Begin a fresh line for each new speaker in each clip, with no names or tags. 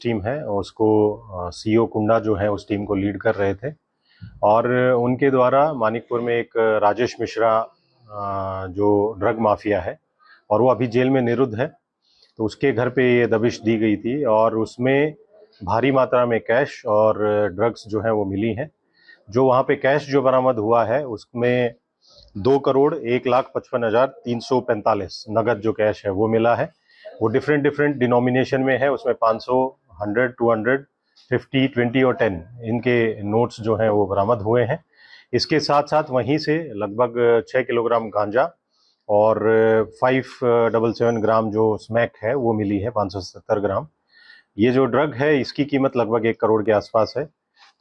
Team है उसको CO कुंडा जो है उस टीम को लीड कर रहे थे और उनके द्वारा मानिकपुर में एक राजेश मिश्रा जो ड्रग माफिया है और वो अभी जेल में निरुद्ध है, तो उसके घर पे ये दबिश दी गई थी और उसमें भारी मात्रा में कैश और ड्रग्स जो है वो मिली हैं। जो वहाँ पे कैश जो बरामद हुआ है उसमें 2,01,55,345 नगद जो कैश है वो मिला है। वो डिफरेंट डिफरेंट डिनोमिनेशन में है, उसमें 500, 100, 200, 50, 20 और 10 इनके नोट्स जो हैं वो बरामद हुए हैं। इसके साथ साथ वहीं से लगभग 6 किलोग्राम गांजा और 577 ग्राम जो स्मैक है वो मिली है, 570 ग्राम। ये जो ड्रग है इसकी कीमत लगभग 1 करोड़ के आसपास है।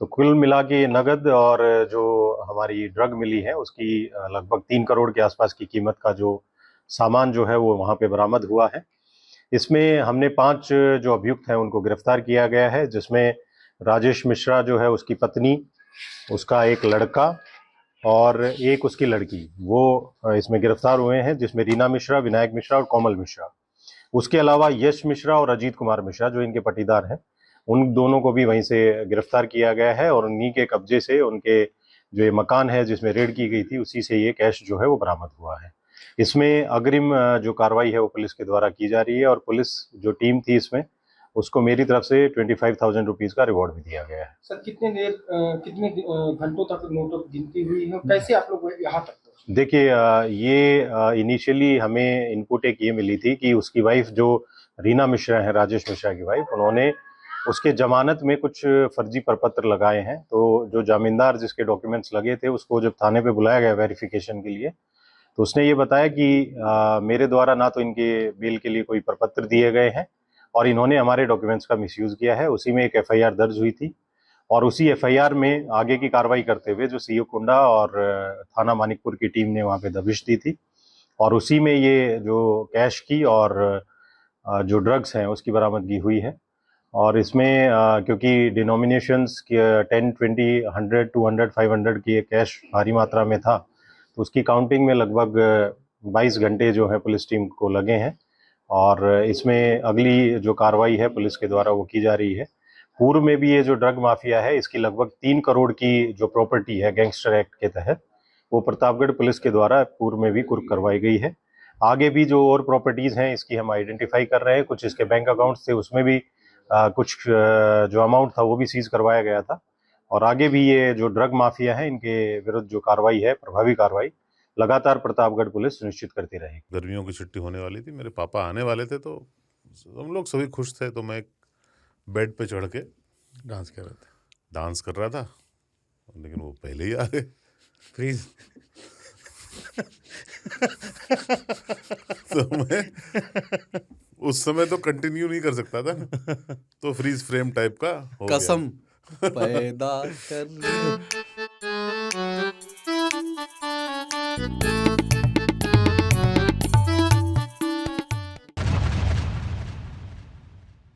तो कुल मिला के नगद और जो हमारी ड्रग मिली है उसकी लगभग 3 करोड़ के आसपास की कीमत का जो सामान जो है वो वहाँ पे बरामद हुआ है। इसमें हमने 5 जो अभियुक्त हैं उनको गिरफ्तार किया गया है, जिसमें राजेश मिश्रा जो है उसकी पत्नी, उसका एक लड़का और एक उसकी लड़की, वो इसमें गिरफ्तार हुए हैं, जिसमें रीना मिश्रा, विनायक मिश्रा और कोमल मिश्रा। उसके अलावा यश मिश्रा और अजीत कुमार मिश्रा जो इनके पटीदार हैं, उन दोनों को भी वहीं से गिरफ्तार किया गया है और उन्हीं के कब्जे से उनके जो ये मकान है जिसमें रेड की गई थी उसी से ये कैश जो है वो बरामद हुआ है। इसमें अग्रिम जो कार्रवाई है वो पुलिस के द्वारा की जा रही है और पुलिस जो टीम थी इसमें उसको मेरी तरफ से 25,000 रुपीज का रिवॉर्ड भी दिया गया है।
सर कितने घंटों तक नोटों की गिनती हुई है, कैसे आप लोग यहाँ तक पहुंचे?
देखिए ये इनिशियली हमें इनपुट एक ये मिली थी कि उसकी वाइफ जो रीना मिश्रा है, राजेश मिश्रा की वाइफ, उन्होंने उसके जमानत में कुछ फर्जी प्रपत्र लगाए हैं। तो जो जामीनदार जिसके डॉक्यूमेंट्स लगे थे उसको जब थाने पे बुलाया गया वेरिफिकेशन के लिए, तो उसने ये बताया कि मेरे द्वारा ना तो इनके बेल के लिए कोई प्रपत्र दिए गए हैं और इन्होंने हमारे डॉक्यूमेंट्स का मिसयूज किया है। उसी में एक एफआईआर दर्ज हुई थी और उसी एफआईआर में आगे की कार्रवाई करते हुए जो सीओ कुंडा और थाना मानिकपुर की टीम ने वहाँ पे दबिश दी थी और उसी में ये जो कैश की और जो ड्रग्स हैं उसकी बरामदगी हुई है। और इसमें क्योंकि डिनोमिनेशंस 10, 20, 100, 200, 500 की कैश भारी मात्रा में था, तो उसकी काउंटिंग में लगभग 22 घंटे जो है पुलिस टीम को लगे हैं और इसमें अगली जो कार्रवाई है पुलिस के द्वारा वो की जा रही है। पूर्व में भी ये जो ड्रग माफिया है इसकी लगभग 3 करोड़ की जो प्रॉपर्टी है गैंगस्टर एक्ट के तहत वो प्रतापगढ़ पुलिस के द्वारा पूर्व में भी कुर्क करवाई गई है। आगे भी जो और प्रॉपर्टीज हैं इसकी हम आइडेंटिफाई कर रहे हैं। कुछ इसके बैंक अकाउंट्स थे उसमें भी कुछ जो अमाउंट था वो भी सीज करवाया गया था और आगे भी ये जो ड्रग माफिया है इनके विरुद्ध जो कार्रवाई है, प्रभावी कार्रवाई लगातार प्रतापगढ़ पुलिस सुनिश्चित करती रहेगी।
गर्मियों की छुट्टी होने वाली थी, मेरे पापा आने वाले थे, तो हम लोग सभी खुश थे। तो मैं बेड पे चढ़ के डांस कर रहा था, लेकिन वो पहले ही आ गए।
फ्रीज
तो मैं उस समय तो कंटिन्यू नहीं कर सकता था, तो फ्रीज फ्रेम टाइप का हो गया।
कसम पैदा कर